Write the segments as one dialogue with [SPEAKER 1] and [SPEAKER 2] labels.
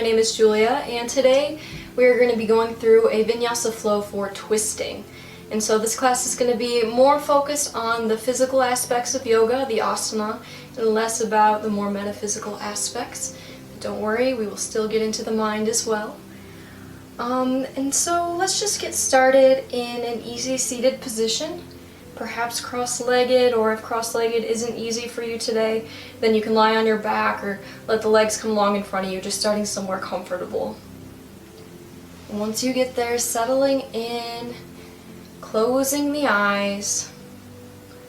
[SPEAKER 1] my name is Julia, and today we are going to be going through a Vinyasa flow for twisting. And so this class is going to be more focused on the physical aspects of yoga, the asana, and less about the more metaphysical aspects. But don't worry, we will still get into the mind as well. And so let's just get started in an easy seated position. Perhaps cross-legged, or if cross-legged isn't easy for you today, then you can lie on your back or let the legs come long in front of you, just starting somewhere comfortable. And once you get there, settling in, closing the eyes,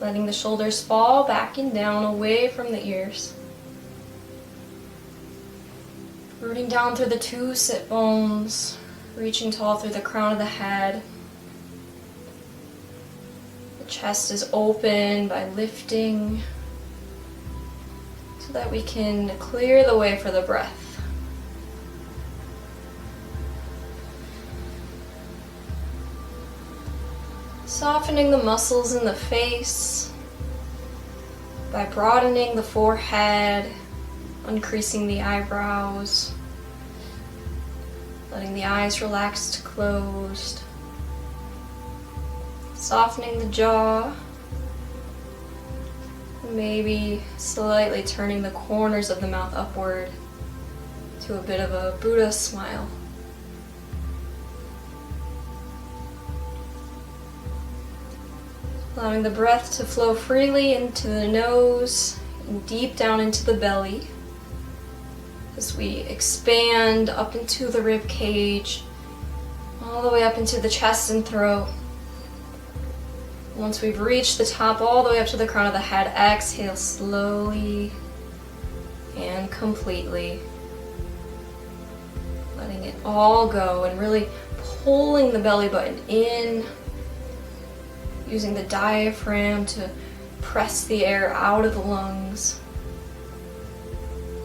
[SPEAKER 1] letting the shoulders fall back and down away from the ears. Rooting down through the two sit bones, reaching tall through the crown of the head. Chest is open by lifting so that we can clear the way for the breath. Softening the muscles in the face by broadening the forehead, uncreasing the eyebrows, letting the eyes relax to closed. Softening the jaw, maybe slightly turning the corners of the mouth upward to a bit of a Buddha smile. Allowing the breath to flow freely into the nose and deep down into the belly as we expand up into the rib cage, all the way up into the chest and throat. Once we've reached the top all the way up to the crown of the head, exhale slowly and completely. Letting it all go and really pulling the belly button in, using the diaphragm to press the air out of the lungs.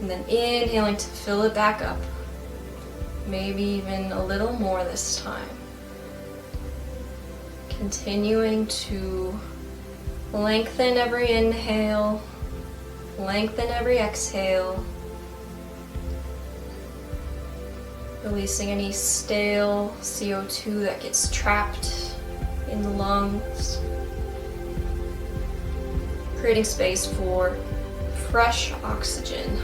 [SPEAKER 1] And then inhaling to fill it back up. Maybe even a little more this time. Continuing to lengthen every inhale, lengthen every exhale, releasing any stale CO2 that gets trapped in the lungs, creating space for fresh oxygen.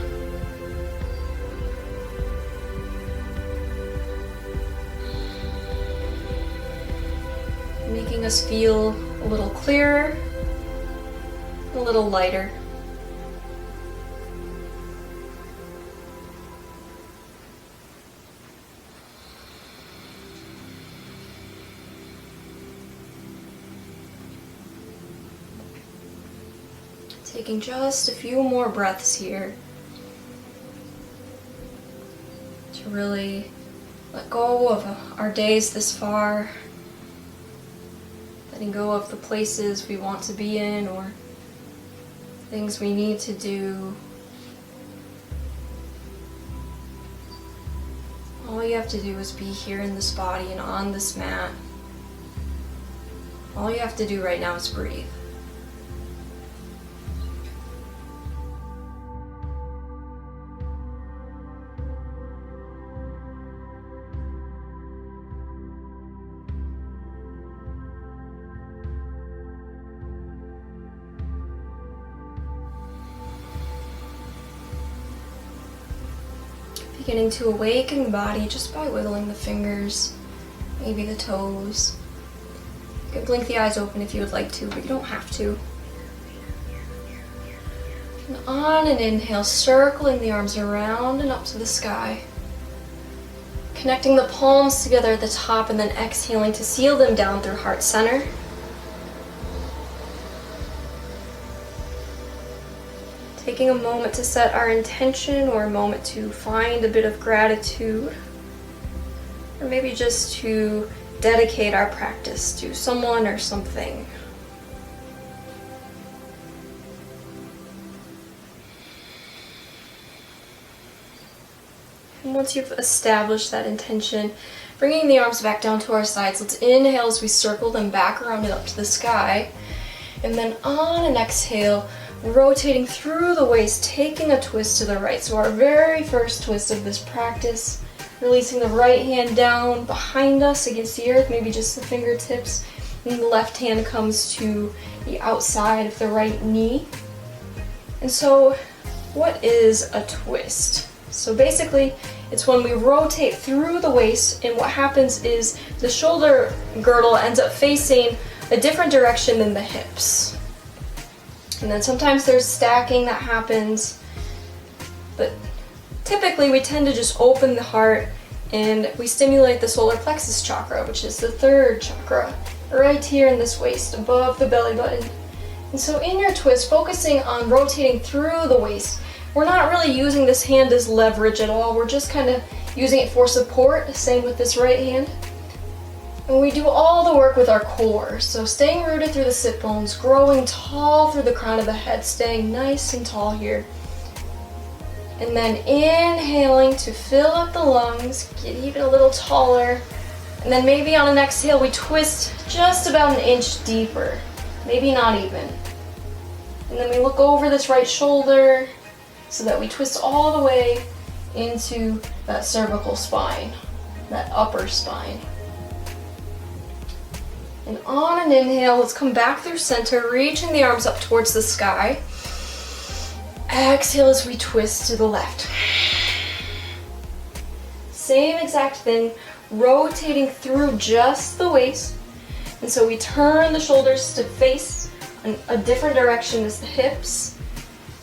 [SPEAKER 1] Making us feel a little clearer, a little lighter. Taking just a few more breaths here to really let go of our days this far. Letting go of the places we want to be in or things we need to do. All you have to do is be here in this body and on this mat. All you have to do right now is breathe. Beginning to awaken the body just by wiggling the fingers, maybe the toes. You can blink the eyes open if you would like to, but you don't have to. And on an inhale, circling the arms around and up to the sky. Connecting the palms together at the top and then exhaling to seal them down through heart center. Taking a moment to set our intention or a moment to find a bit of gratitude, or maybe just to dedicate our practice to someone or something. And once you've established that intention, bringing the arms back down to our sides, let's inhale as we circle them back around and up to the sky. And then on an exhale, rotating through the waist, taking a twist to the right. So our very first twist of this practice, releasing the right hand down behind us against the earth, maybe just the fingertips, and the left hand comes to the outside of the right knee. And so what is a twist? So basically, it's when we rotate through the waist, and what happens is the shoulder girdle ends up facing a different direction than the hips. And then sometimes there's stacking that happens, but typically we tend to just open the heart and we stimulate the solar plexus chakra, which is the third chakra, right here in this waist, above the belly button. And so in your twist, focusing on rotating through the waist, we're not really using this hand as leverage at all. We're just kind of using it for support, same with this right hand. And we do all the work with our core. So staying rooted through the sit bones, growing tall through the crown of the head, staying nice and tall here. And then inhaling to fill up the lungs, get even a little taller. And then maybe on an exhale, we twist just about an inch deeper, maybe not even. And then we look over this right shoulder so that we twist all the way into that cervical spine, that upper spine. And on an inhale, let's come back through center, reaching the arms up towards the sky. Exhale as we twist to the left. Same exact thing, rotating through just the waist. And so we turn the shoulders to face a different direction as the hips.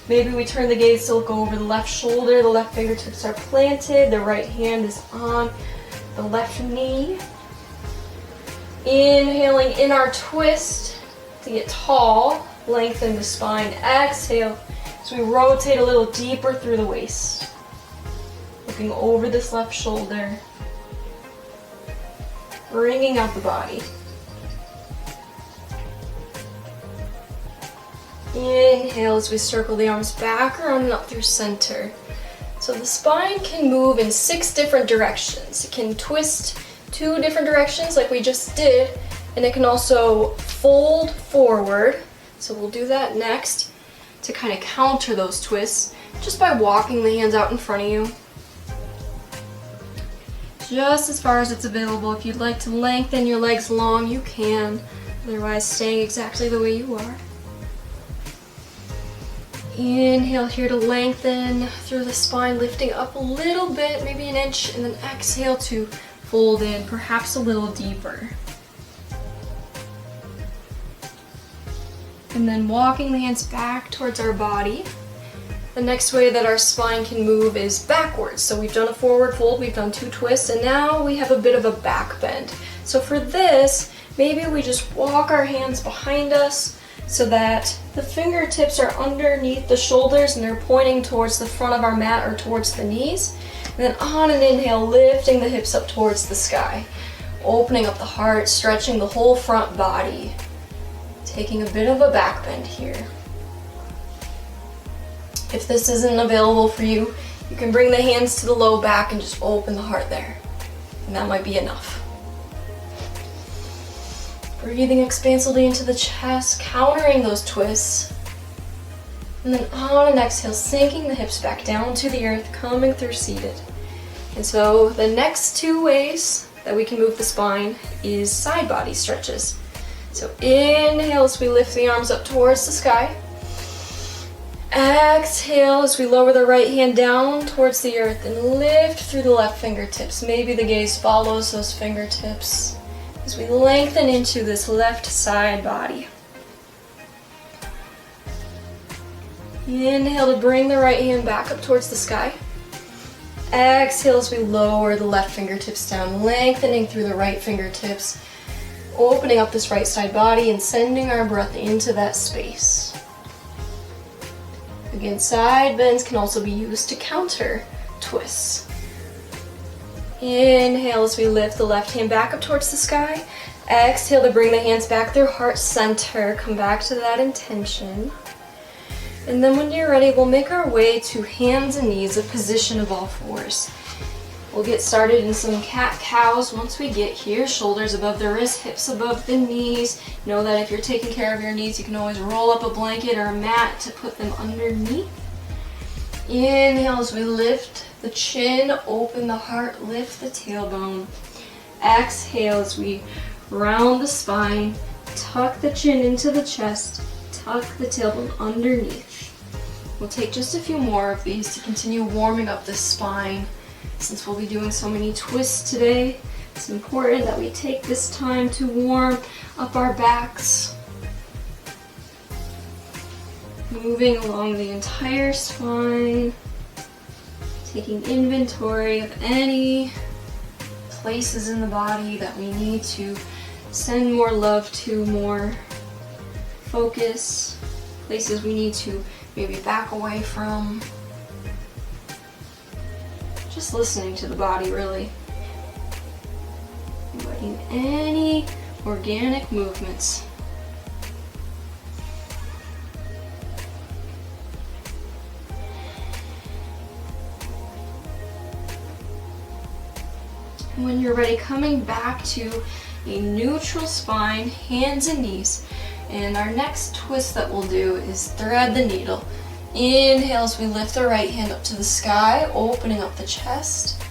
[SPEAKER 1] Maybe we turn the gaze to look over the left shoulder, the left fingertips are planted, the right hand is on the left knee. Inhaling in our twist to get tall, lengthen the spine. Exhale as we rotate a little deeper through the waist. Looking over this left shoulder, bringing out the body. Inhale as we circle the arms back around and up through center. So the spine can move in 6 different directions. It can twist 2 different directions like we just did, and it can also fold forward. So we'll do that next to kind of counter those twists just by walking the hands out in front of you. Just as far as it's available. If you'd like to lengthen your legs long, you can. Otherwise, staying exactly the way you are. Inhale here to lengthen through the spine, lifting up a little bit, maybe an inch, and then exhale to fold in, perhaps a little deeper. And then walking the hands back towards our body. The next way that our spine can move is backwards. So we've done a forward fold, we've done 2 twists, and now we have a bit of a back bend. So for this, maybe we just walk our hands behind us so that the fingertips are underneath the shoulders and they're pointing towards the front of our mat or towards the knees. And then on an inhale, lifting the hips up towards the sky, opening up the heart, stretching the whole front body, taking a bit of a back bend here. If this isn't available for you, you can bring the hands to the low back and just open the heart there. And that might be enough. Breathing expansively into the chest, countering those twists. And then on an exhale, sinking the hips back down to the earth, coming through seated. And so the next 2 ways that we can move the spine is side body stretches. So inhale as we lift the arms up towards the sky. Exhale as we lower the right hand down towards the earth and lift through the left fingertips. Maybe the gaze follows those fingertips as we lengthen into this left side body. Inhale to bring the right hand back up towards the sky. Exhale as we lower the left fingertips down, lengthening through the right fingertips, opening up this right side body and sending our breath into that space. Again, side bends can also be used to counter twists. Inhale as we lift the left hand back up towards the sky. Exhale to bring the hands back through heart center. Come back to that intention. And then when you're ready, we'll make our way to hands and knees, a position of all 4s. We'll get started in some cat-cows once we get here. Shoulders above the wrists, hips above the knees. Know that if you're taking care of your knees, you can always roll up a blanket or a mat to put them underneath. Inhale as we lift the chin, open the heart, lift the tailbone. Exhale as we round the spine, tuck the chin into the chest, tuck the tailbone underneath. We'll take just a few more of these to continue warming up the spine. Since we'll be doing so many twists today, it's important that we take this time to warm up our backs. Moving along the entire spine, taking inventory of any places in the body that we need to send more love to, more focus, places we need to maybe back away from. Just listening to the body, really. Inviting any organic movements. When you're ready, coming back to a neutral spine, hands and knees. And our next twist that we'll do is thread the needle. Inhale as we lift the right hand up to the sky, opening up the chest.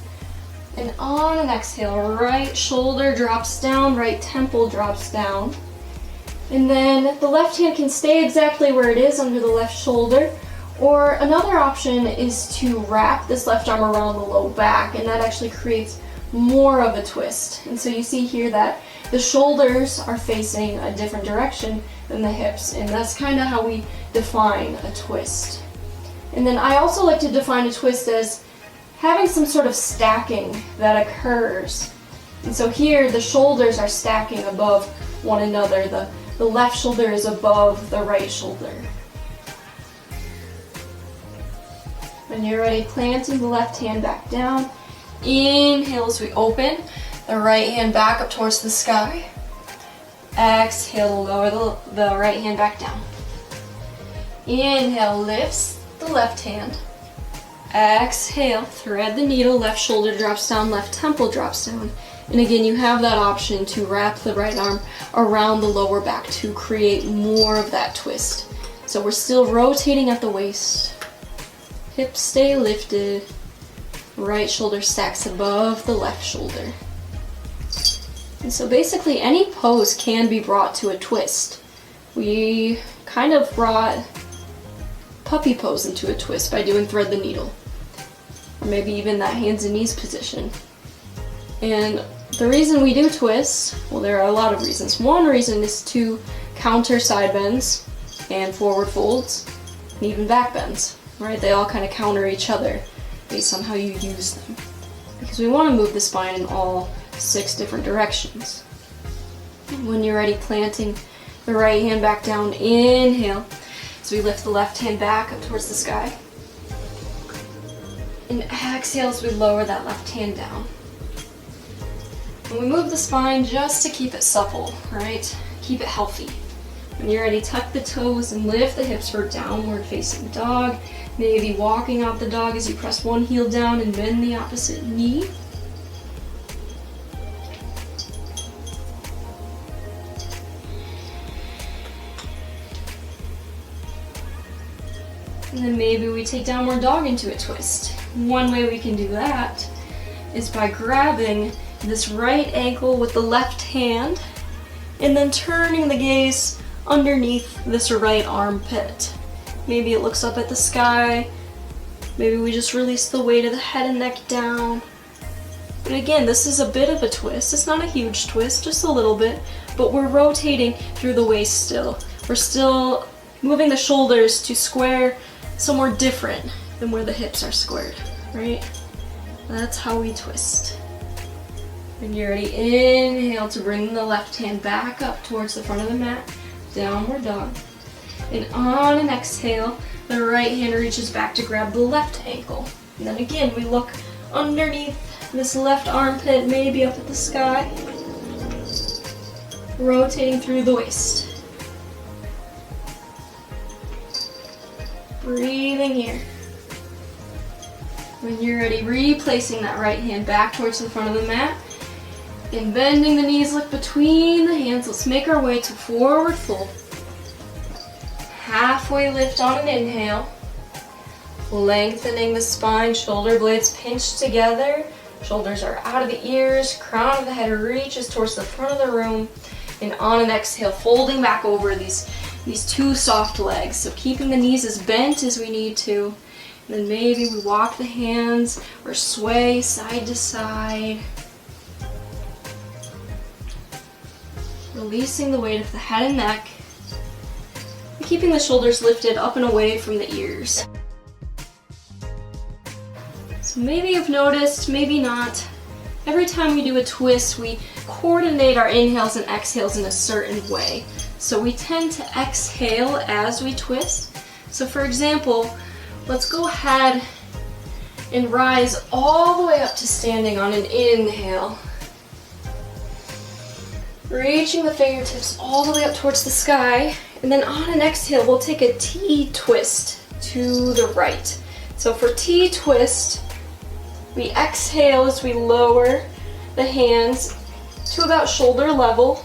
[SPEAKER 1] And on an exhale, right shoulder drops down, right temple drops down. And then the left hand can stay exactly where it is under the left shoulder. Or another option is to wrap this left arm around the low back, and that actually creates more of a twist. And so you see here that the shoulders are facing a different direction than the hips, and that's kind of how we define a twist. And then I also like to define a twist as having some sort of stacking that occurs. And so here the shoulders are stacking above one another. The left shoulder is above the right shoulder. When you're ready, planting the left hand back down. Inhale as we open the right hand back up towards the sky. Exhale, lower the right hand back down. Inhale, lifts the left hand. Exhale, thread the needle, left shoulder drops down, left temple drops down. And again, you have that option to wrap the right arm around the lower back to create more of that twist. So we're still rotating at the waist. Hips stay lifted. Right shoulder stacks above the left shoulder. And so basically any pose can be brought to a twist. We kind of brought puppy pose into a twist by doing thread the needle. Or maybe even that hands and knees position. And the reason we do twists, well, there are a lot of reasons. One reason is to counter side bends and forward folds and even back bends, right? They all kind of counter each other based on how you use them. Because we want to move the spine in all 6 different directions. And when you're ready, planting the right hand back down, inhale. So we lift the left hand back up towards the sky. And exhale as we lower that left hand down. And we move the spine just to keep it supple, right? Keep it healthy. When you're ready, tuck the toes and lift the hips for downward facing dog. Maybe walking out the dog as you press one heel down and bend the opposite knee. And then maybe we take downward dog into a twist. One way we can do that is by grabbing this right ankle with the left hand and then turning the gaze underneath this right armpit. Maybe it looks up at the sky. Maybe we just release the weight of the head and neck down. And again, this is a bit of a twist. It's not a huge twist, just a little bit, but we're rotating through the waist still. We're still moving the shoulders to square somewhere different than where the hips are squared, right? That's how we twist. When you're ready, inhale to bring the left hand back up towards the front of the mat, downward dog. And on an exhale, the right hand reaches back to grab the left ankle. And then again, we look underneath this left armpit, maybe up at the sky, rotating through the waist. Breathing here. When you're ready, replacing that right hand back towards the front of the mat. And bending the knees, look between the hands. Let's make our way to forward fold. Halfway lift on an inhale. Lengthening the spine, shoulder blades pinched together. Shoulders are out of the ears, crown of the head reaches towards the front of the room. And on an exhale, folding back over these two soft legs. So keeping the knees as bent as we need to. And then maybe we walk the hands or sway side to side. Releasing the weight of the head and neck. And keeping the shoulders lifted up and away from the ears. So maybe you've noticed, maybe not. Every time we do a twist, we coordinate our inhales and exhales in a certain way. So we tend to exhale as we twist. So for example, let's go ahead and rise all the way up to standing on an inhale. Reaching the fingertips all the way up towards the sky. And then on an exhale, we'll take a T twist to the right. So for T twist, we exhale as we lower the hands to about shoulder level.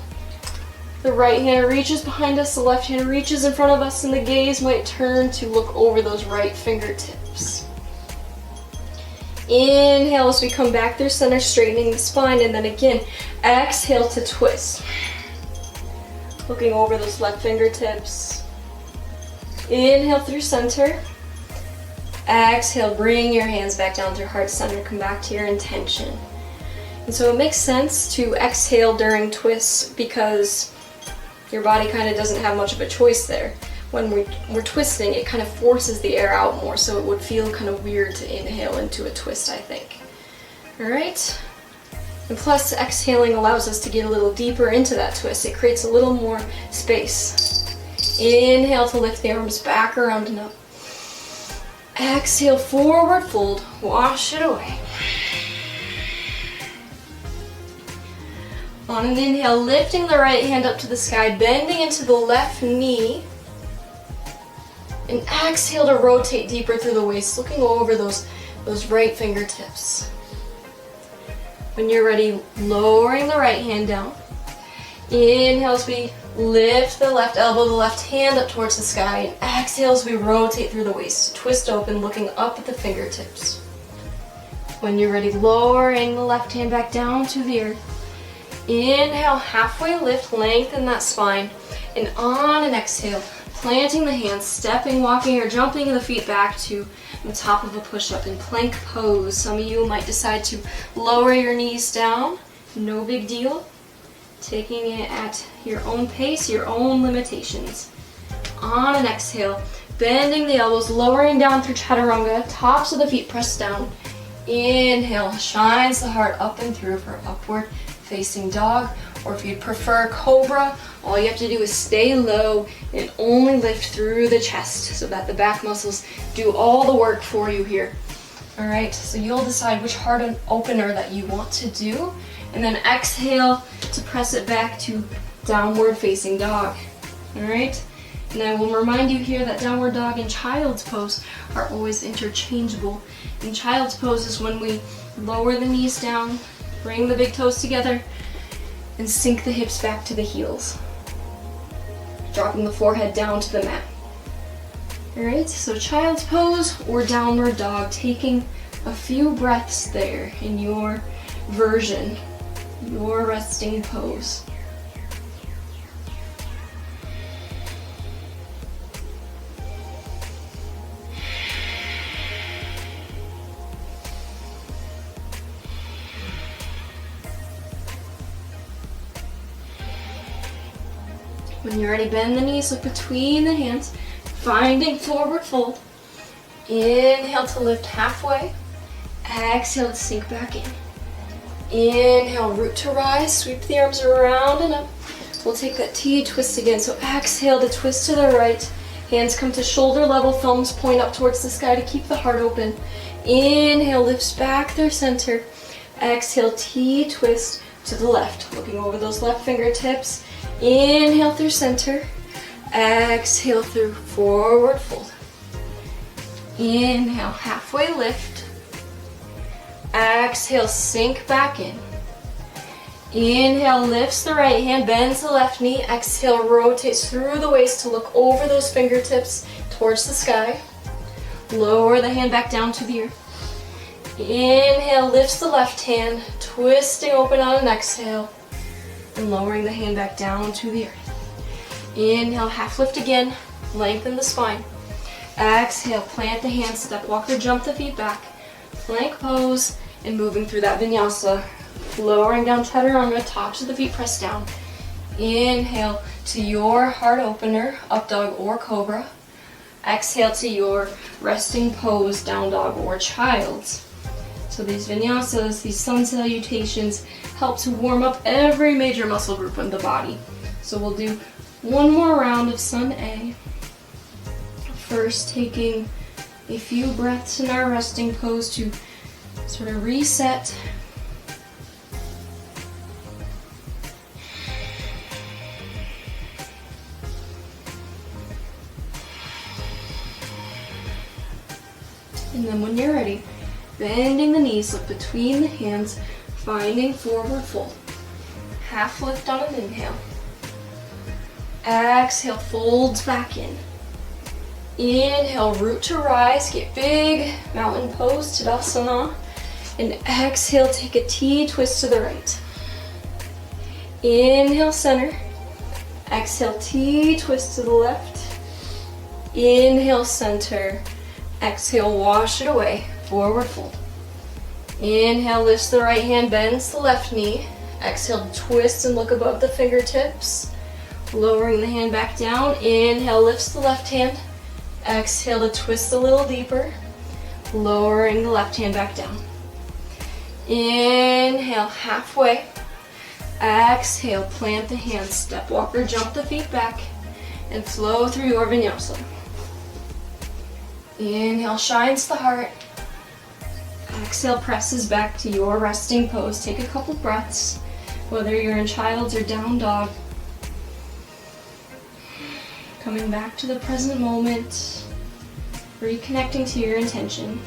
[SPEAKER 1] The right hand reaches behind us, the left hand reaches in front of us, and the gaze might turn to look over those right fingertips. Inhale as we come back through center, straightening the spine, and then again, exhale to twist. Looking over those left fingertips. Inhale through center. Exhale, bring your hands back down through heart center, come back to your intention. And so it makes sense to exhale during twists because your body kind of doesn't have much of a choice there. When we're twisting, it kind of forces the air out more, so it would feel kind of weird to inhale into a twist, I think. All right? And plus, exhaling allows us to get a little deeper into that twist. It creates a little more space. Inhale to lift the arms back around and up. Exhale, forward fold, wash it away. On an inhale, lifting the right hand up to the sky, bending into the left knee. And exhale to rotate deeper through the waist, looking over those right fingertips. When you're ready, lowering the right hand down. Inhale as we lift the left elbow, the left hand up towards the sky, and exhale as we rotate through the waist. Twist open, looking up at the fingertips. When you're ready, lowering the left hand back down to the earth. Inhale, halfway lift, lengthen that spine. And on an exhale, planting the hands, stepping, walking, or jumping the feet back to the top of a push-up in plank pose. Some of you might decide to lower your knees down. No big deal. Taking it at your own pace, your own limitations. On an exhale, bending the elbows, lowering down through chaturanga, tops of the feet pressed down. Inhale, shines the heart up and through for upward facing dog, or if you'd prefer cobra, all you have to do is stay low and only lift through the chest so that the back muscles do all the work for you here. All right, so you'll decide which heart opener that you want to do, and then exhale to press it back to downward facing dog. All right, and I will remind you here that downward dog and child's pose are always interchangeable. In child's pose is when we lower the knees down, bring the big toes together, and sink the hips back to the heels, dropping the forehead down to the mat. All right, so child's pose or downward dog, taking a few breaths there in your version, your resting pose. When you're ready, bend the knees, look between the hands, finding forward fold. Inhale to lift halfway. Exhale to sink back in. Inhale, root to rise, sweep the arms around and up. We'll take that T twist again. So exhale to twist to the right. Hands come to shoulder level, thumbs point up towards the sky to keep the heart open. Inhale, lifts back through center. Exhale, T twist to the left, looking over those left fingertips. Inhale through center. Exhale through forward fold. Inhale, halfway lift. Exhale, sink back in. Inhale, lifts the right hand, bends the left knee. Exhale, rotates through the waist to look over those fingertips towards the sky. Lower the hand back down to the earth. Inhale, lifts the left hand, twisting open on an exhale, and lowering the hand back down to the earth. Inhale, half lift again, lengthen the spine. Exhale, plant the hand, step walker, jump the feet back, plank pose, and moving through that vinyasa. Lowering down chaturanga, tops of the feet press down. Inhale to your heart opener, up dog or cobra. Exhale to your resting pose, down dog or child's. So these vinyasas, these sun salutations, help to warm up every major muscle group in the body. So we'll do one more round of sun A. First, taking a few breaths in our resting pose to sort of reset. And then when you're ready, bending the knees, look between the hands, finding forward fold. Half lift on an inhale. Exhale, folds back in. Inhale, root to rise, get big, mountain pose, Tadasana. And exhale, take a T twist to the right. Inhale, center. Exhale, T twist to the left. Inhale, center. Exhale, wash it away, forward fold. Inhale, lifts the right hand, bends the left knee. Exhale, twist and look above the fingertips. Lowering the hand back down. Inhale, lifts the left hand. Exhale to twist a little deeper. Lowering the left hand back down. Inhale, halfway. Exhale, plant the hands, step walker, jump the feet back, and flow through your vinyasa. Inhale, shines the heart. Exhale, presses back to your resting pose. Take a couple breaths, whether you're in child's or down dog. Coming back to the present moment, reconnecting to your intention.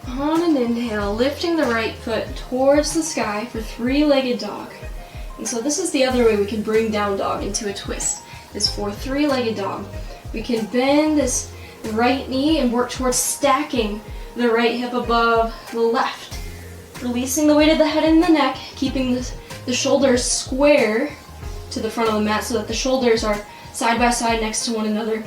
[SPEAKER 1] On an inhale, lifting the right foot towards the sky for three-legged dog. And so this is the other way we can bring down dog into a twist, is for three-legged dog. We can bend this right knee and work towards stacking the right hip above the left. Releasing the weight of the head and the neck, keeping the shoulders square to the front of the mat so that the shoulders are side by side next to one another.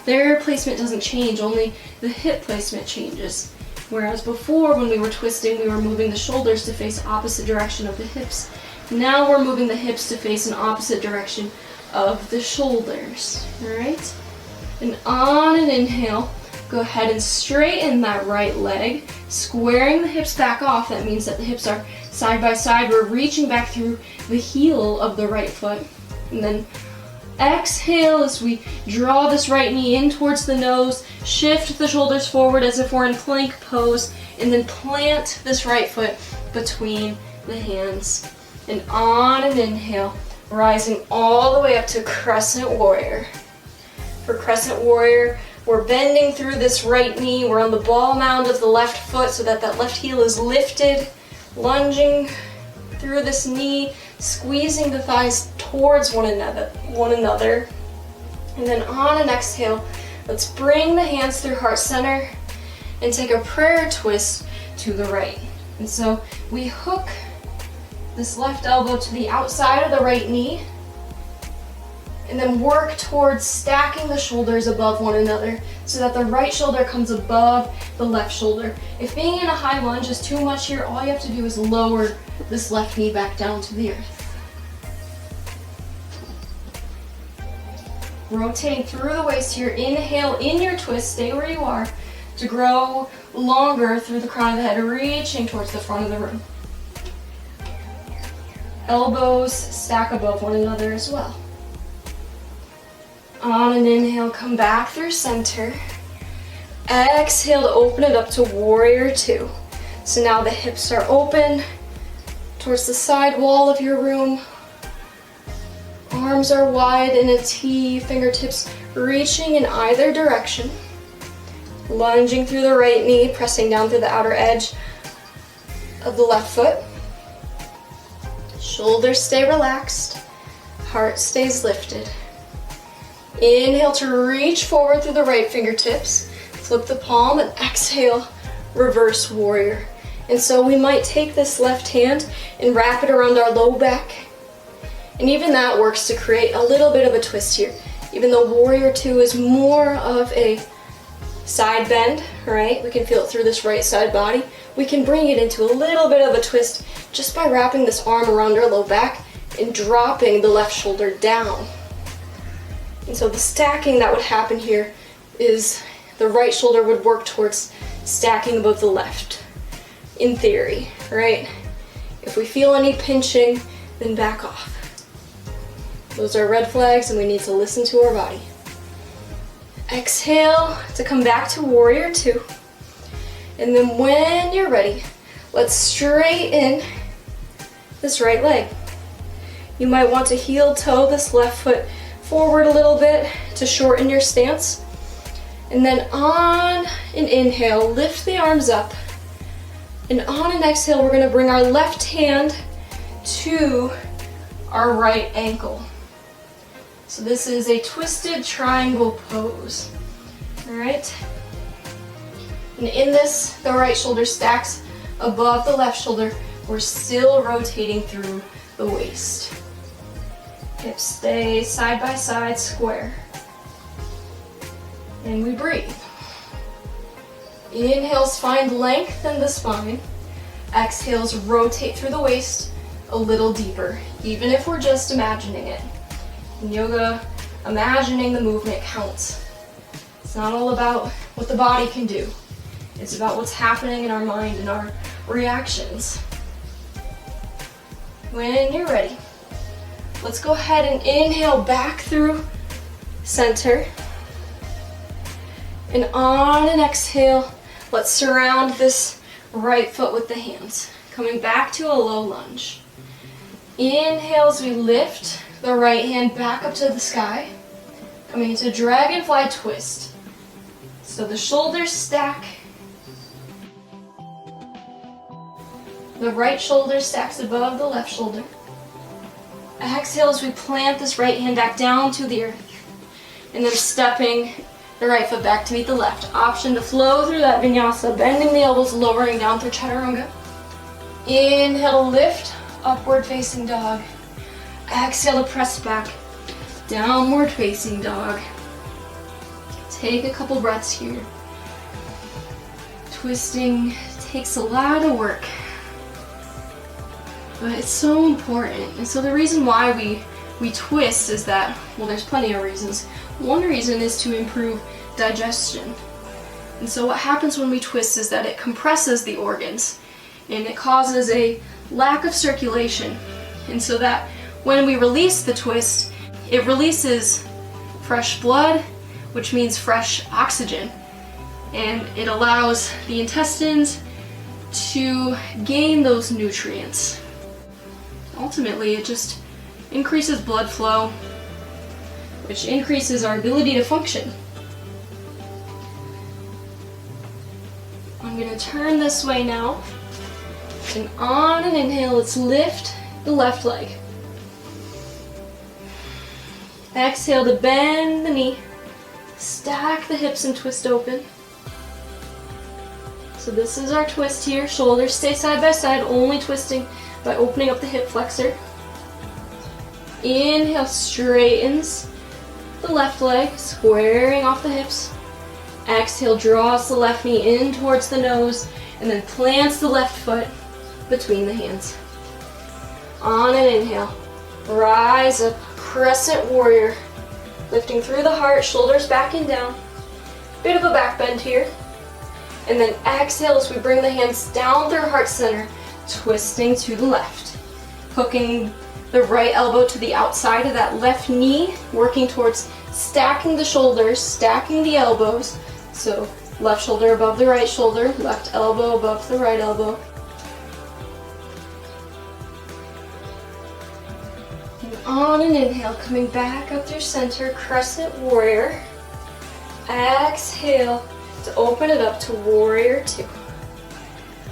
[SPEAKER 1] Their placement doesn't change, only the hip placement changes. Whereas before, when we were twisting, we were moving the shoulders to face opposite direction of the hips. Now we're moving the hips to face an opposite direction of the shoulders, all right? And on an inhale, go ahead and straighten that right leg, squaring the hips back off. That means that the hips are side by side. We're reaching back through the heel of the right foot. And then exhale as we draw this right knee in towards the nose, shift the shoulders forward as if we're in plank pose, and then plant this right foot between the hands. And on an inhale, rising all the way up to Crescent Warrior. For Crescent Warrior, we're bending through this right knee. We're on the ball mound of the left foot so that that left heel is lifted, lunging through this knee, squeezing the thighs towards one another. And then on an exhale, let's bring the hands through heart center and take a prayer twist to the right. And so we hook this left elbow to the outside of the right knee and then work towards stacking the shoulders above one another so that the right shoulder comes above the left shoulder. If being in a high lunge is too much here, all you have to do is lower this left knee back down to the earth. Rotating through the waist here, inhale in your twist, stay where you are, to grow longer through the crown of the head, reaching towards the front of the room. Elbows stack above one another as well. On an inhale, come back through center. Exhale to open it up to Warrior Two. So now the hips are open towards the side wall of your room. Arms are wide in a T, fingertips reaching in either direction. Lunging through the right knee, pressing down through the outer edge of the left foot. Shoulders stay relaxed. Heart stays lifted. Inhale to reach forward through the right fingertips. Flip the palm and exhale, reverse warrior. And so we might take this left hand and wrap it around our low back. And even that works to create a little bit of a twist here. Even though warrior two is more of a side bend, right? We can feel it through this right side body. We can bring it into a little bit of a twist just by wrapping this arm around our low back and dropping the left shoulder down. And so the stacking that would happen here is the right shoulder would work towards stacking above the left, in theory, right? If we feel any pinching, then back off. Those are red flags and we need to listen to our body. Exhale to come back to warrior two. And then when you're ready, let's straighten this right leg. You might want to heel toe this left foot forward a little bit to shorten your stance. And then on an inhale, lift the arms up. And on an exhale, we're going to bring our left hand to our right ankle. So this is a twisted triangle pose. All right. And in this, the right shoulder stacks above the left shoulder. We're still rotating through the waist. Hips stay side by side, square. And we breathe. Inhales find length in the spine. Exhales rotate through the waist a little deeper, even if we're just imagining it. In yoga, imagining the movement counts. It's not all about what the body can do. It's about what's happening in our mind and our reactions. When you're ready, let's go ahead and inhale back through center. And on an exhale, let's surround this right foot with the hands, coming back to a low lunge. Inhale as we lift the right hand back up to the sky, coming into dragonfly twist. So the shoulders stack. The right shoulder stacks above the left shoulder. Exhale as we plant this right hand back down to the earth. And then stepping the right foot back to meet the left. Option to flow through that vinyasa, bending the elbows, lowering down through chaturanga. Inhale to lift, upward facing dog. Exhale to press back, downward facing dog. Take a couple breaths here. Twisting takes a lot of work, but it's so important. And so the reason why we twist is that, well, there's plenty of reasons. One reason is to improve digestion. And so what happens when we twist is that it compresses the organs and it causes a lack of circulation. And so that when we release the twist, it releases fresh blood, which means fresh oxygen. And it allows the intestines to gain those nutrients. Ultimately, it just increases blood flow, which increases our ability to function. I'm going to turn this way now. And on an inhale, let's lift the left leg. Exhale to bend the knee. Stack the hips and twist open. So this is our twist here. Shoulders stay side by side, only twisting by opening up the hip flexor. Inhale, straightens the left leg, squaring off the hips. Exhale, draws the left knee in towards the nose, and then plants the left foot between the hands. On an inhale, rise up, crescent warrior, lifting through the heart, shoulders back and down. Bit of a back bend here. And then exhale as we bring the hands down through heart center, twisting to the left. Hooking the right elbow to the outside of that left knee, working towards stacking the shoulders, stacking the elbows. So left shoulder above the right shoulder, left elbow above the right elbow. And on an inhale, coming back up through center, crescent warrior. Exhale to open it up to warrior two.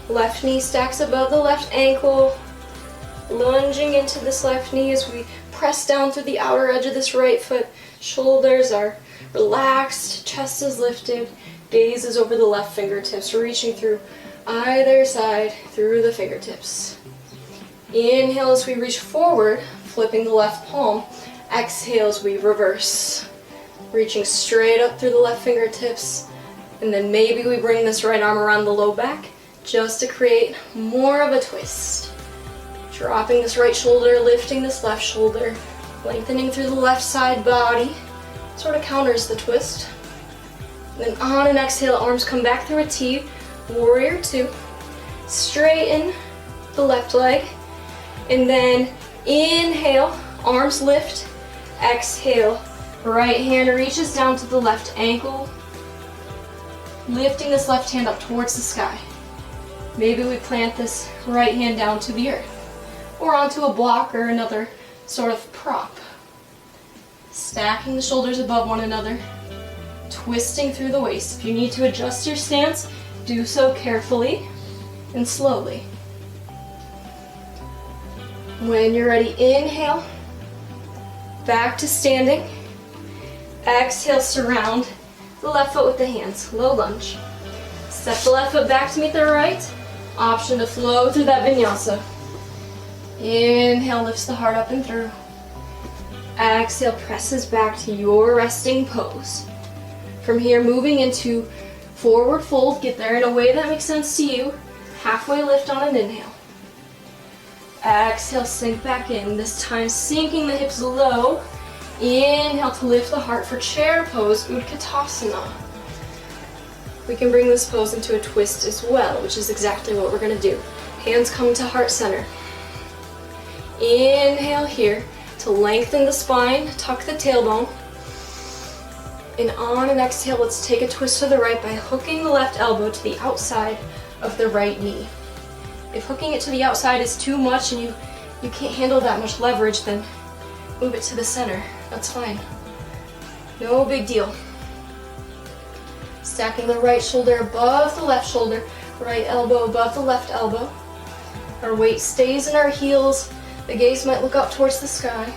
[SPEAKER 1] Left knee stacks above the left ankle. Lunging into this left knee as we press down through the outer edge of this right foot. Shoulders are relaxed, chest is lifted, gaze is over the left fingertips, reaching through either side through the fingertips. Inhale as we reach forward, flipping the left palm. Exhale as we reverse, reaching straight up through the left fingertips. And then maybe we bring this right arm around the low back just to create more of a twist. Dropping this right shoulder, lifting this left shoulder, lengthening through the left side body. Sort of counters the twist. And then on an exhale, arms come back through a T, warrior two. Straighten the left leg. And then inhale, arms lift. Exhale, right hand reaches down to the left ankle. Lifting this left hand up towards the sky. Maybe we plant this right hand down to the earth or onto a block or another sort of prop. Stacking the shoulders above one another, twisting through the waist. If you need to adjust your stance, do so carefully and slowly. When you're ready, inhale, back to standing. Exhale, surround the left foot with the hands, low lunge. Step the left foot back to meet the right. Option to flow through that vinyasa. Inhale, lifts the heart up and through. Exhale, presses back to your resting pose. From here, moving into forward fold. Get there in a way that makes sense to you. Halfway lift on an inhale. Exhale, sink back in. This time sinking the hips low. Inhale to lift the heart for chair pose, Utkatasana. We can bring this pose into a twist as well, which is exactly what we're going to do. Hands come to heart center. Inhale here to lengthen the spine, tuck the tailbone. And on an exhale, let's take a twist to the right by hooking the left elbow to the outside of the right knee. If hooking it to the outside is too much and you can't handle that much leverage, then move it to the center. That's fine. No big deal. Stacking the right shoulder above the left shoulder, right elbow above the left elbow. Our weight stays in our heels. The gaze might look up towards the sky.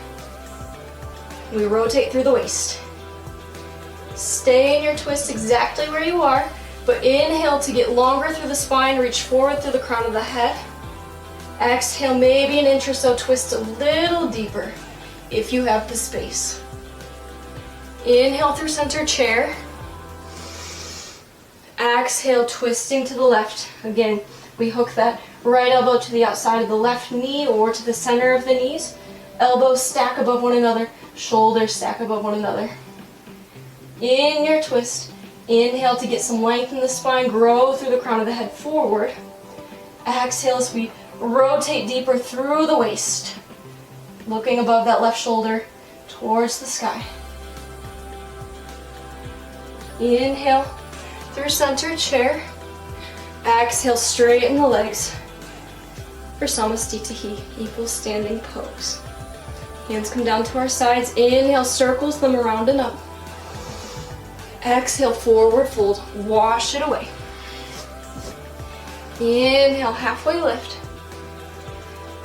[SPEAKER 1] We rotate through the waist. Stay in your twist exactly where you are, but inhale to get longer through the spine, reach forward through the crown of the head. Exhale, maybe an inch or so, twist a little deeper if you have the space. Inhale through center chair. Exhale, twisting to the left. Again, we hook that right elbow to the outside of the left knee or to the center of the knees. Elbows stack above one another, shoulders stack above one another. In your twist, inhale to get some length in the spine, grow through the crown of the head forward. Exhale as we rotate deeper through the waist, looking above that left shoulder towards the sky. Inhale through center chair. Exhale, straighten the legs for Samastitihi, equal standing pose. Hands come down to our sides. Inhale, circles them around and up. Exhale, forward fold, wash it away. Inhale, halfway lift.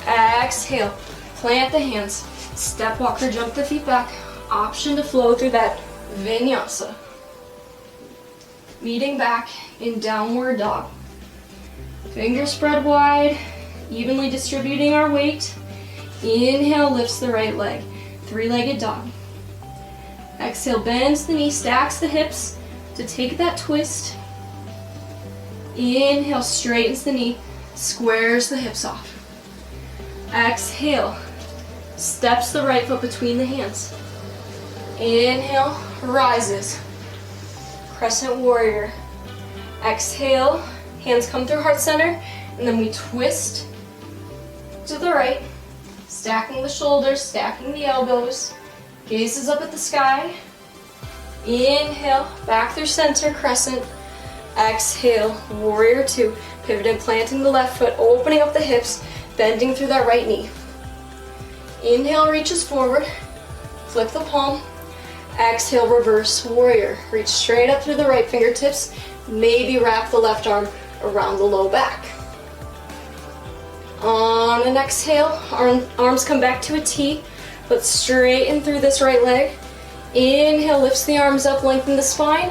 [SPEAKER 1] Exhale, plant the hands. Step walker, jump the feet back. Option to flow through that vinyasa. Meeting back in downward dog. Fingers spread wide, evenly distributing our weight. Inhale, lifts the right leg. Three-legged dog. Exhale, bends the knee, stacks the hips to take that twist. Inhale, straightens the knee, squares the hips off. Exhale, steps the right foot between the hands. Inhale, rises. Crescent warrior. Exhale, hands come through heart center, and then we twist to the right, stacking the shoulders, stacking the elbows. Gaze is up at the sky. Inhale, back through center, crescent. Exhale, warrior two. Pivot and planting the left foot, opening up the hips, bending through that right knee. Inhale, reaches forward. Flip the palm. Exhale, reverse warrior. Reach straight up through the right fingertips. Maybe wrap the left arm around the low back. On an exhale, arms come back to a T. Let's straighten through this right leg. Inhale, lifts the arms up, lengthen the spine.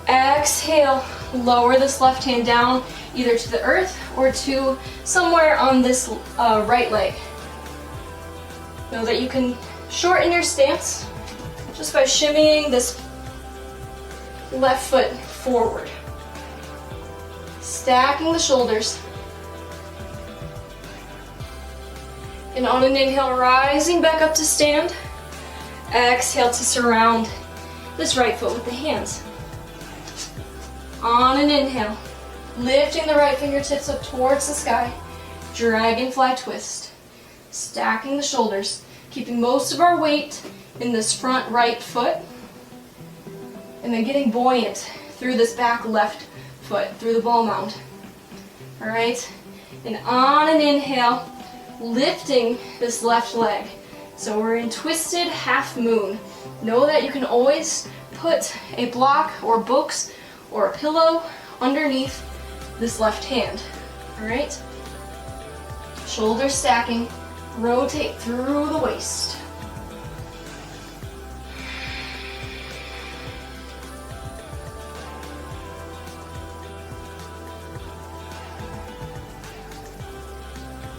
[SPEAKER 1] Exhale, lower this left hand down, either to the earth or to somewhere on this right leg. Know that you can shorten your stance just by shimmying this left foot forward. Stacking the shoulders. And on an inhale, rising back up to stand. Exhale to surround this right foot with the hands. On an inhale, lifting the right fingertips up towards the sky. Dragonfly twist. Stacking the shoulders, keeping most of our weight in this front right foot. And then getting buoyant through this back left foot, through the ball mound. All right? And on an inhale, lifting this left leg. So we're in twisted half moon. Know that you can always put a block or books or a pillow underneath this left hand. All right? Shoulders stacking. Rotate through the waist.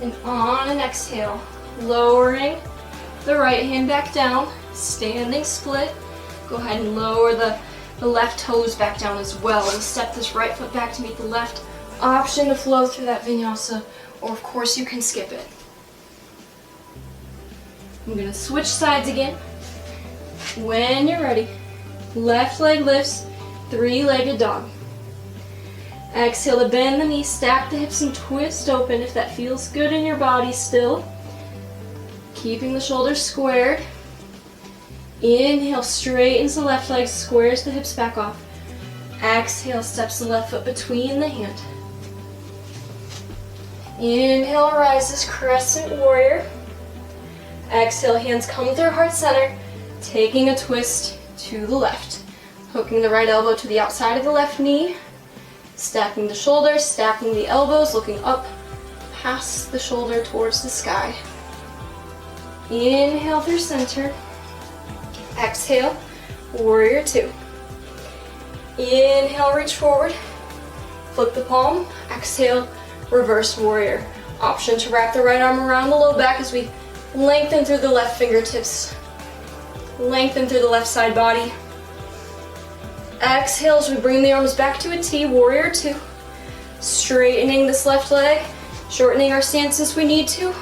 [SPEAKER 1] And on an exhale, lowering the right hand back down, standing split. Go ahead and lower the left toes back down as well. And step this right foot back to meet the left. Option to flow through that vinyasa, or of course you can skip it. I'm going to switch sides again. When you're ready, left leg lifts, three-legged dog. Exhale to bend the knees, stack the hips and twist open if that feels good in your body still. Keeping the shoulders squared. Inhale, straightens the left leg, squares the hips back off. Exhale, steps the left foot between the hand. Inhale, rises, crescent warrior. Exhale, hands come through heart center, taking a twist to the left. Hooking the right elbow to the outside of the left knee. Stacking the shoulders, stacking the elbows, looking up past the shoulder towards the sky. Inhale through center. Exhale, warrior two. Inhale, reach forward. Flip the palm. Exhale, reverse warrior. Option to wrap the right arm around the low back as we lengthen through the left fingertips. Lengthen through the left side body. Exhale as we bring the arms back to a T, warrior two. Straightening this left leg, shortening our stance as we need to.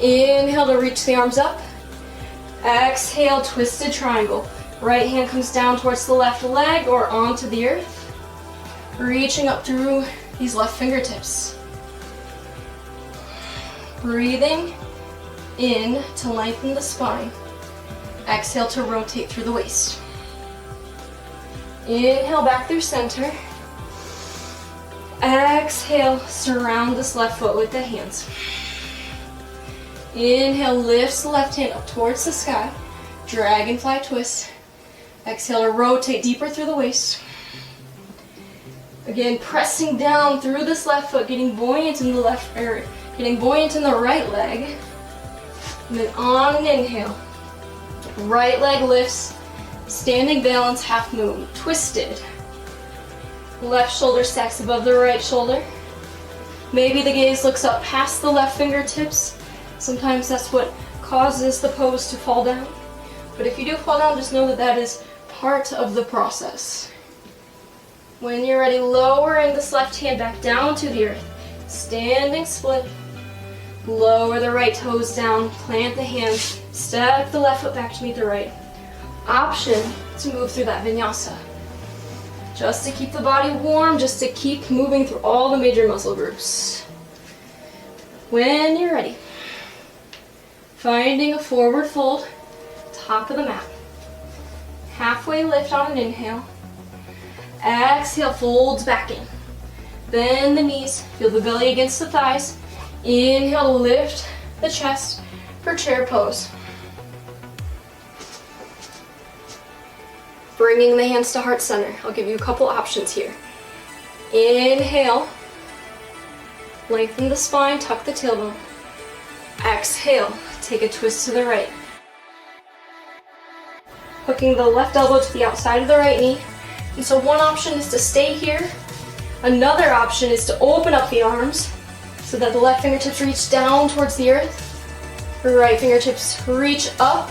[SPEAKER 1] Inhale to reach the arms up. Exhale, twisted triangle. Right hand comes down towards the left leg or onto the earth. Reaching up through these left fingertips. Breathing in to lengthen the spine. Exhale to rotate through the waist. Inhale back through center. Exhale, surround this left foot with the hands. Inhale, lifts the left hand up towards the sky. Dragonfly twist. Exhale to rotate deeper through the waist. Again, pressing down through this left foot, getting buoyant in the right leg. And then on an inhale, right leg lifts. Standing balance, half moon, twisted. Left shoulder stacks above the right shoulder. Maybe the gaze looks up past the left fingertips. Sometimes that's what causes the pose to fall down. But if you do fall down, just know that that is part of the process. When you're ready, lowering this left hand back down to the earth. Standing split. Lower the right toes down, plant the hands, step the left foot back to meet the right. Option to move through that vinyasa. Just to keep the body warm, just to keep moving through all the major muscle groups. When you're ready, finding a forward fold, top of the mat. Halfway lift on an inhale. Exhale, folds back in. Bend the knees, feel the belly against the thighs. Inhale, lift the chest, for chair pose. Bringing the hands to heart center. I'll give you a couple options here. Inhale, lengthen the spine, tuck the tailbone. Exhale, take a twist to the right. Hooking the left elbow to the outside of the right knee. And so one option is to stay here. Another option is to open up the arms so that the left fingertips reach down towards the earth. The right fingertips reach up.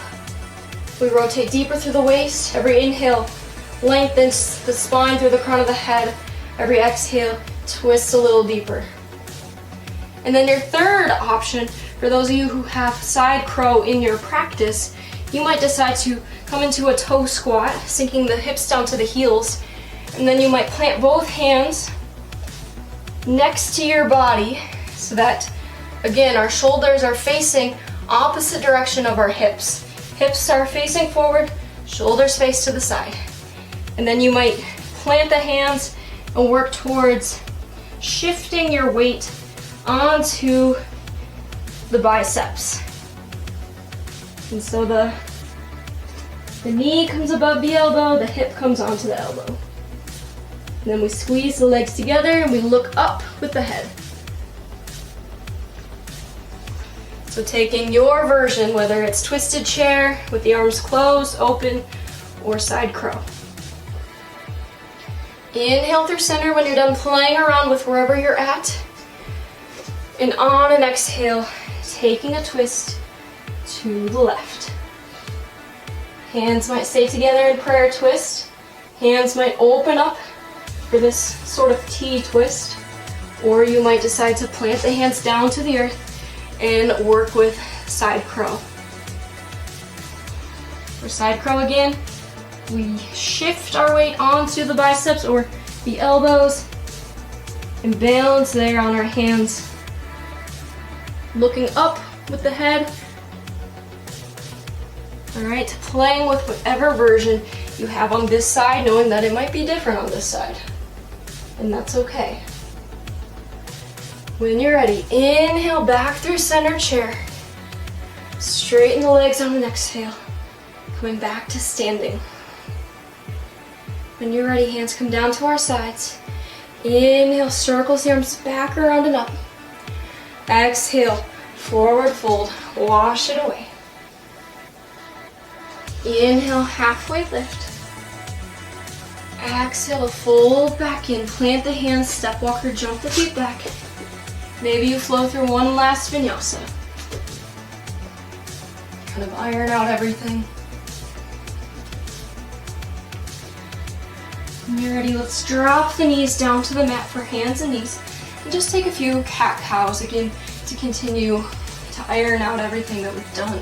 [SPEAKER 1] We rotate deeper through the waist. Every inhale lengthens the spine through the crown of the head. Every exhale twists a little deeper. And then your third option, for those of you who have side crow in your practice, you might decide to come into a toe squat, sinking the hips down to the heels, and then you might plant both hands next to your body so that, again, our shoulders are facing opposite direction of our hips. Hips are facing forward, shoulders face to the side. And then you might plant the hands and work towards shifting your weight onto the biceps. And so the knee comes above the elbow, the hip comes onto the elbow. And then we squeeze the legs together and we look up with the head. So taking your version, whether it's twisted chair with the arms closed, open, or side crow. Inhale through center when you're done playing around with wherever you're at. And on an exhale, taking a twist to the left. Hands might stay together in prayer twist. Hands might open up for this sort of T twist. Or you might decide to plant the hands down to the earth and work with side crow. For side crow again, we shift our weight onto the biceps or the elbows and balance there on our hands. Looking up with the head. Alright, playing with whatever version you have on this side, knowing that it might be different on this side. And that's okay. When you're ready, inhale back through center chair. Straighten the legs on an exhale. Coming back to standing. When you're ready, hands come down to our sides. Inhale, circles the arms back around and up. Exhale, forward fold, wash it away. Inhale, halfway lift. Exhale, fold back in, plant the hands, step walker, jump the feet back. Maybe you flow through one last vinyasa. Kind of iron out everything. When you're ready, let's drop the knees down to the mat for hands and knees. And just take a few cat-cows again to continue to iron out everything that we've done.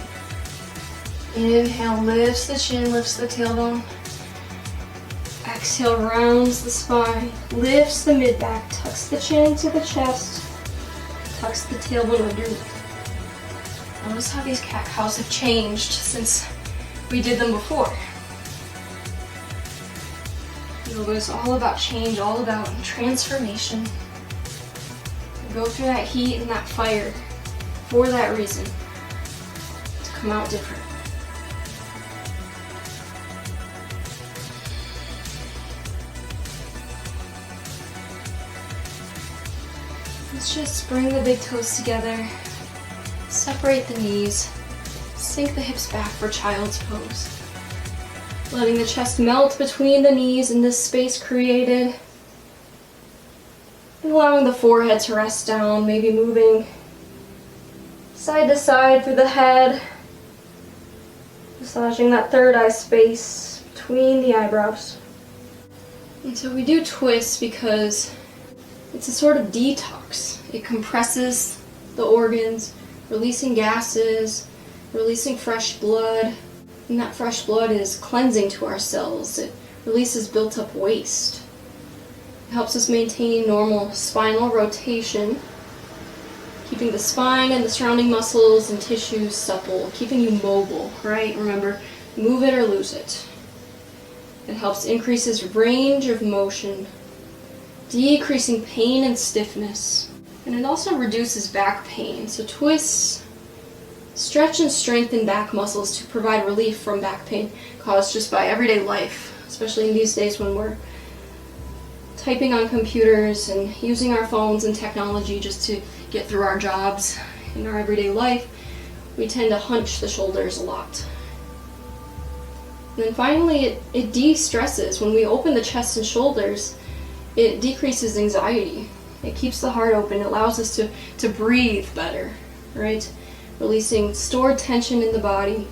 [SPEAKER 1] Inhale, lifts the chin, lifts the tailbone. Exhale, rounds the spine, lifts the mid-back, tucks the chin into the chest, tucks the tailbone underneath. Notice how these cat-cows have changed since we did them before. Yoga is all about change, all about transformation. We go through that heat and that fire for that reason, to come out different. Let's just bring the big toes together, separate the knees, sink the hips back for child's pose. Letting the chest melt between the knees in this space created. And allowing the forehead to rest down, maybe moving side to side through the head. Massaging that third eye space between the eyebrows. And so we do twists because it's a sort of detox. It compresses the organs, releasing gases, releasing fresh blood. And that fresh blood is cleansing to our cells. It releases built up waste. It helps us maintain normal spinal rotation, keeping the spine and the surrounding muscles and tissues supple, keeping you mobile, right? Remember, move it or lose it. It helps increases range of motion, decreasing pain and stiffness. And it also reduces back pain. So twists Stretch and strengthen back muscles to provide relief from back pain caused just by everyday life, especially in these days when we're typing on computers and using our phones and technology just to get through our jobs in our everyday life. We tend to hunch the shoulders a lot. And then finally, it de-stresses. When we open the chest and shoulders, it decreases anxiety. It keeps the heart open. It allows us to breathe better, right? Releasing stored tension in the body.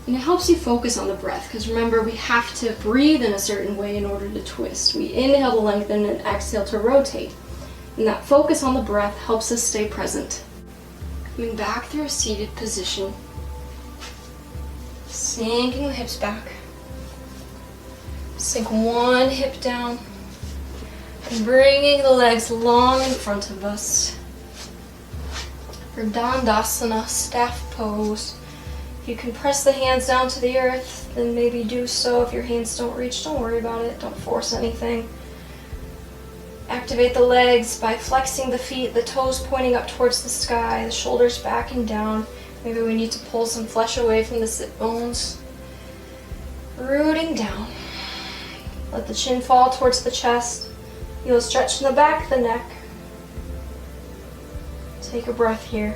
[SPEAKER 1] And it helps you focus on the breath, because remember, we have to breathe in a certain way in order to twist. We inhale to lengthen and exhale to rotate. And that focus on the breath helps us stay present. Coming back through a seated position. Sinking the hips back. Sink one hip down. And bringing the legs long in front of us. For Dandasana, staff pose. If you can press the hands down to the earth, then maybe do so. If your hands don't reach, don't worry about it. Don't force anything. Activate the legs by flexing the feet, the toes pointing up towards the sky, the shoulders back and down. Maybe we need to pull some flesh away from the sit bones. Rooting down. Let the chin fall towards the chest. You'll stretch in the back of the neck. Take a breath here.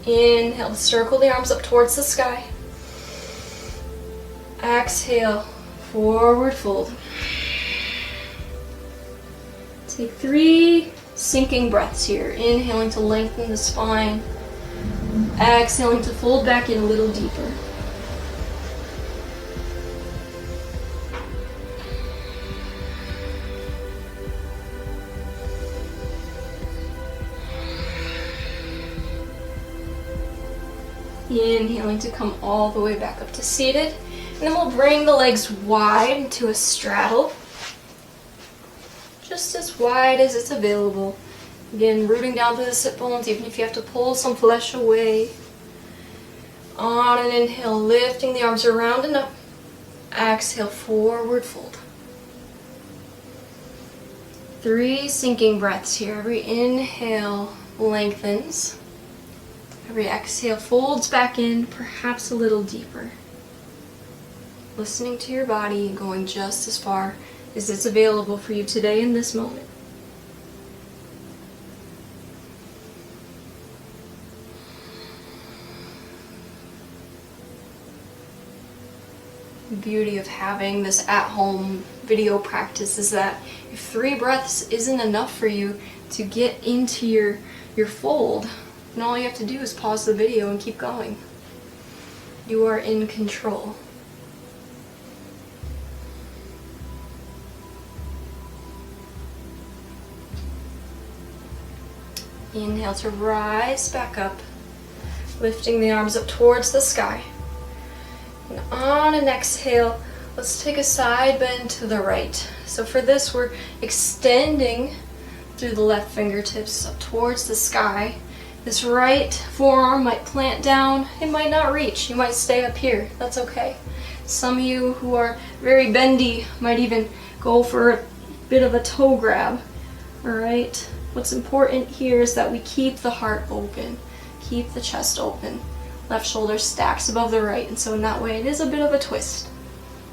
[SPEAKER 1] Inhale to circle the arms up towards the sky. Exhale, forward fold. Take 3 sinking breaths here. Inhaling to lengthen the spine. Exhaling to fold back in a little deeper. Inhaling to come all the way back up to seated. And then we'll bring the legs wide into a straddle. Just as wide as it's available. Again, rooting down through the sit bones, even if you have to pull some flesh away. On an inhale, lifting the arms around and up. Exhale, forward fold. 3 sinking breaths here. Every inhale lengthens. Every exhale folds back in, perhaps a little deeper. Listening to your body, going just as far as it's available for you today in this moment. The beauty of having this at-home video practice is that if 3 breaths isn't enough for you to get into your fold, and all you have to do is pause the video and keep going. You are in control. Inhale to rise back up, lifting the arms up towards the sky. And on an exhale, let's take a side bend to the right. So for this, we're extending through the left fingertips up towards the sky. This right forearm might plant down, it might not reach, you might stay up here, that's okay. Some of you who are very bendy might even go for a bit of a toe grab, alright? What's important here is that we keep the heart open, keep the chest open. Left shoulder stacks above the right, and so in that way it is a bit of a twist,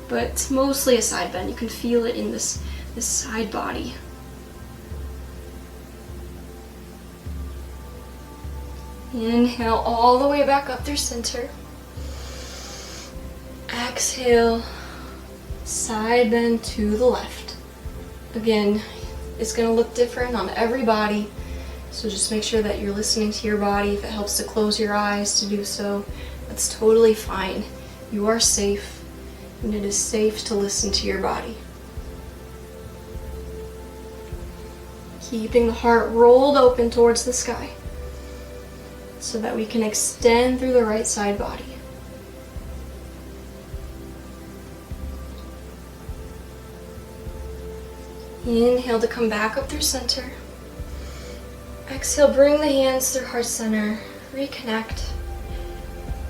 [SPEAKER 1] but it's mostly a side bend. You can feel it in this side body. Inhale all the way back up through center. Exhale, side bend to the left. Again, it's going to look different on every body, so just make sure that you're listening to your body. If it helps to close your eyes to do so, that's totally fine. You are safe, and it is safe to listen to your body. Keeping the heart rolled open towards the sky, so that we can extend through the right side body. Inhale to come back up through center. Exhale, bring the hands through heart center, reconnect.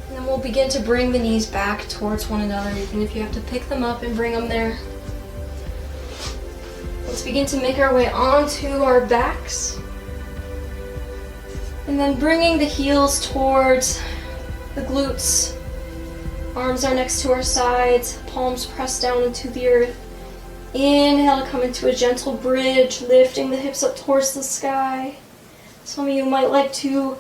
[SPEAKER 1] And then we'll begin to bring the knees back towards one another, even if you have to pick them up and bring them there. Let's begin to make our way onto our backs. And then bringing the heels towards the glutes. Arms are next to our sides, palms pressed down into the earth. Inhale, come into a gentle bridge, lifting the hips up towards the sky. Some of you might like to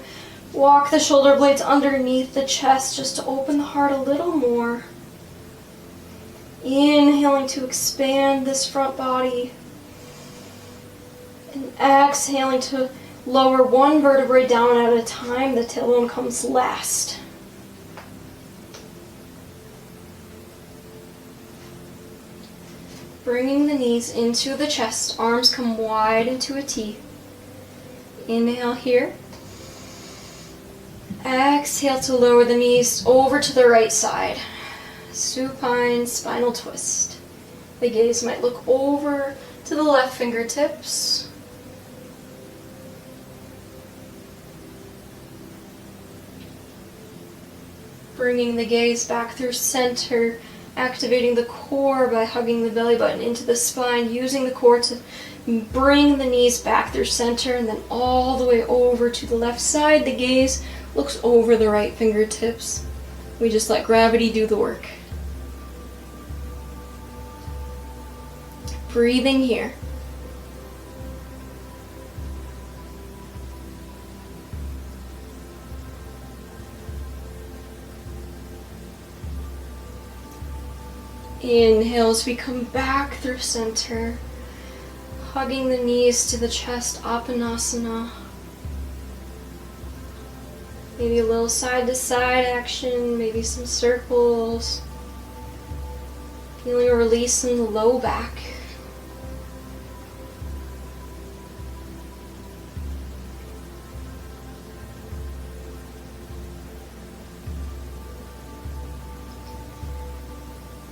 [SPEAKER 1] walk the shoulder blades underneath the chest just to open the heart a little more. Inhaling to expand this front body. And exhaling to lower one vertebrae down at a time. The tailbone comes last. Bringing the knees into the chest, arms come wide into a T. Inhale here. Exhale to lower the knees over to the right side. Supine spinal twist. The gaze might look over to the left fingertips. Bringing the gaze back through center, activating the core by hugging the belly button into the spine, using the core to bring the knees back through center and then all the way over to the left side. The gaze looks over the right fingertips. We just let gravity do the work. Breathing here. Inhale as we come back through center, hugging the knees to the chest, Apanasana. Maybe a little side to side action, maybe some circles. Feeling a release in the low back.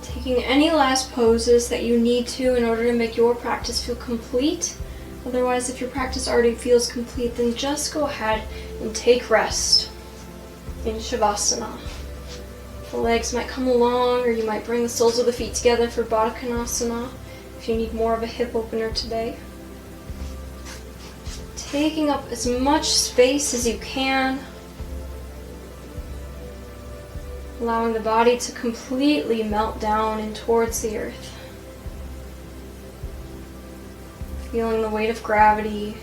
[SPEAKER 1] Taking any last poses that you need to in order to make your practice feel complete. Otherwise, if your practice already feels complete, then just go ahead and take rest in Shavasana. The legs might come along, or you might bring the soles of the feet together for Baddha Konasana if you need more of a hip opener today. Taking up as much space as you can. Allowing the body to completely melt down and towards the earth. Feeling the weight of gravity.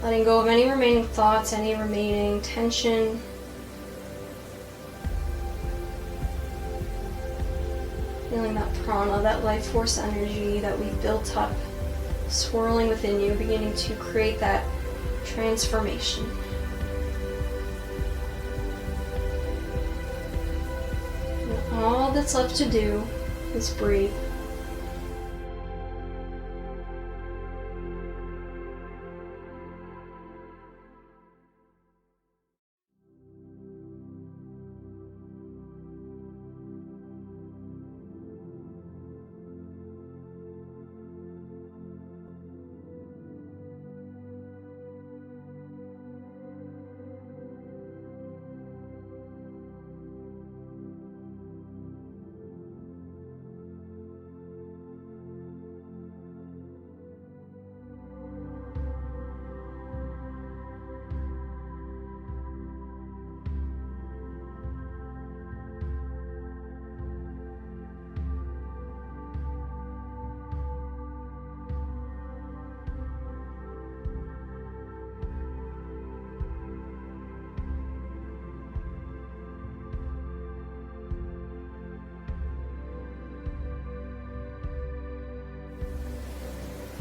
[SPEAKER 1] Letting go of any remaining thoughts, any remaining tension. Feeling that prana, that life force energy that we've built up, swirling within you, beginning to create that transformation. All that's left to do is breathe.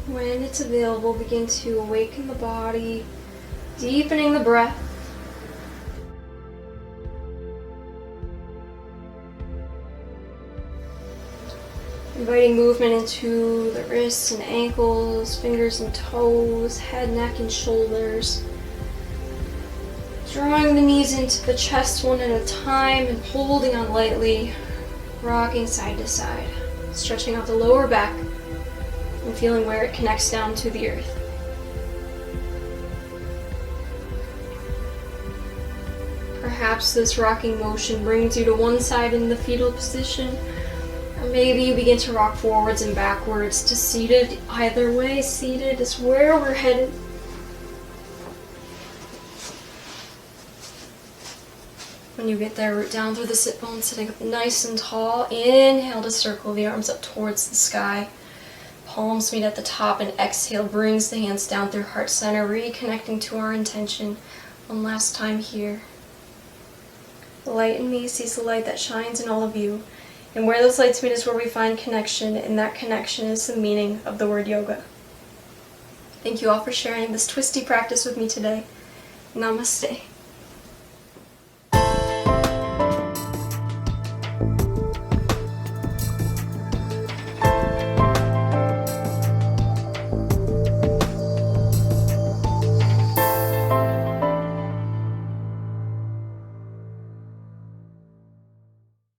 [SPEAKER 1] When it's available, begin to awaken the body, deepening the breath. Inviting movement into the wrists and ankles, fingers and toes, head, neck, and shoulders. Drawing the knees into the chest one at a time and holding on lightly, rocking side to side, stretching out the lower back and feeling where it connects down to the earth. Perhaps this rocking motion brings you to one side in the fetal position, Or maybe you begin to rock forwards and backwards to seated. Either way, seated is where we're headed. When you get there, root down through the sit bones, sitting up nice and tall. Inhale to circle the arms up towards the sky. Palms meet at the top, and exhale brings the hands down through heart center, reconnecting to our intention. One last time here. The light in me sees the light that shines in all of you. And where those lights meet is where we find connection, and that connection is the meaning of the word yoga. Thank you all for sharing this twisty practice with me today. Namaste.